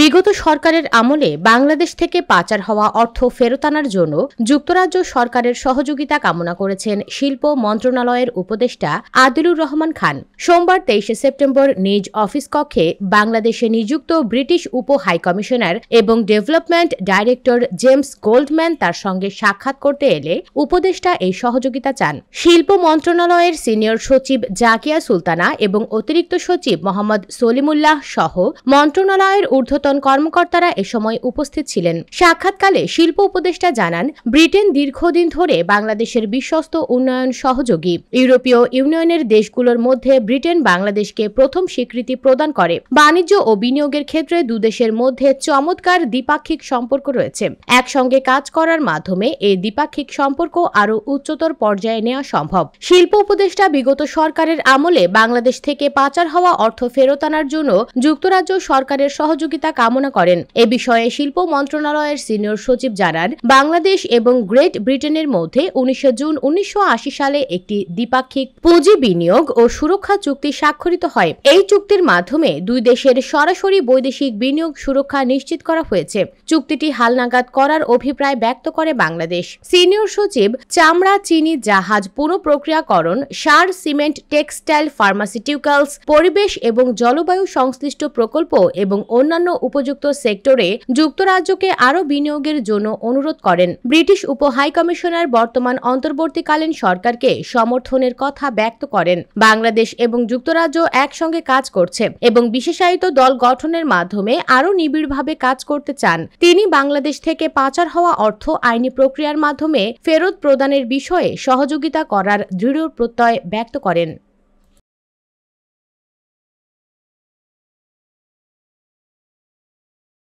বিগত সরকারের আমলে বাংলাদেশ থেকে পাচার হওয়া অর্থ ফেরত আনার জন্য যুক্তরাজ্য সরকারের সহযোগিতা কামনা করেছেন শিল্প মন্ত্রণালয়ের উপদেষ্টা আদিলুর রহমান খান। সোমবার 23 সেপ্টেম্বর নিজ অফিস কক্ষে বাংলাদেশে নিযুক্ত ব্রিটিশ উপ হাইকমিশনার এবং ডেভেলপমেন্ট ডাইরেক্টর জেমস গোল্ডম্যান তার সঙ্গে সাক্ষাৎ করতে এলে উপদেষ্টা এই সহযোগিতা চান। শিল্প মন্ত্রণালয়ের সিনিয়র সচিব জাকিয়া সুলতানা এবং অতিরিক্ত সচিব মোহাম্মদ সলিমুল্লাহ সহ মন্ত্রণালয়ের ঊর্ধ্বতন কর্মকর্তারা এ সময় উপস্থিত ছিলেন। সাক্ষাৎকালে শিল্প উপদেষ্টা জানান, ব্রিটেন দীর্ঘদিন ধরে বাংলাদেশের বিশ্বস্ত উন্নয়ন সহযোগী। ইউরোপীয় ইউনিয়নের দেশগুলোর মধ্যে ব্রিটেন বাংলাদেশকে প্রথম স্বীকৃতি প্রদান করে। বাণিজ্য ও বিনিয়োগের ক্ষেত্রে দুদেশের মধ্যে চমৎকার দ্বিপাক্ষিক সম্পর্ক রয়েছে। একসঙ্গে কাজ করার মাধ্যমে এই দ্বিপাক্ষিক সম্পর্ক আরও উচ্চতর পর্যায়ে নেওয়া সম্ভব। শিল্প উপদেষ্টা বিগত সরকারের আমলে বাংলাদেশ থেকে পাচার হওয়া অর্থ ফেরত আনার জন্য যুক্তরাজ্য সরকারের সহযোগিতা কামনা করেন। এ বিষয়ে শিল্প মন্ত্রণালয়ের সিনিয়র সচিব জানান, বাংলাদেশ এবং গ্রেট ব্রিটেনের মধ্যে 19 জুন 1980 সালে একটি দ্বিপাক্ষিক পুঁজি বিনিয়োগ ও সুরক্ষা চুক্তি স্বাক্ষরিত হয়। এই চুক্তির মাধ্যমে দুই দেশের সরাসরি বৈদেশিক বিনিয়োগ সুরক্ষা নিশ্চিত করা হয়েছে। চুক্তিটি হালনাগাদ করার অভিপ্রায় ব্যক্ত করে বাংলাদেশ। সিনিয়র সচিব চামড়া, চিনি, জাহাজ পুনঃপ্রক্রিয়াকরণ, সার, সিমেন্ট, টেক্সটাইল, ফার্মাসিউটিক্যালস, পরিবেশ এবং জলবায়ু সংশ্লিষ্ট প্রকল্প এবং অন্যান্য উপযুক্ত সেক্টরে যুক্তরাজ্যকে আরও বিনিয়োগের জন্য অনুরোধ করেন। ব্রিটিশ উপ হাইকমিশনার বর্তমান অন্তর্বর্তীকালীন সরকারকে সমর্থনের কথা ব্যক্ত করেন। বাংলাদেশ এবং যুক্তরাজ্য একসঙ্গে কাজ করছে এবং বিশেষায়িত দল গঠনের মাধ্যমে আরও নিবিড়ভাবে কাজ করতে চান। তিনি বাংলাদেশ থেকে পাচার হওয়া অর্থ আইনি প্রক্রিয়ার মাধ্যমে ফেরত প্রদানের বিষয়ে সহযোগিতা করার দৃঢ় প্রত্যয় ব্যক্ত করেন।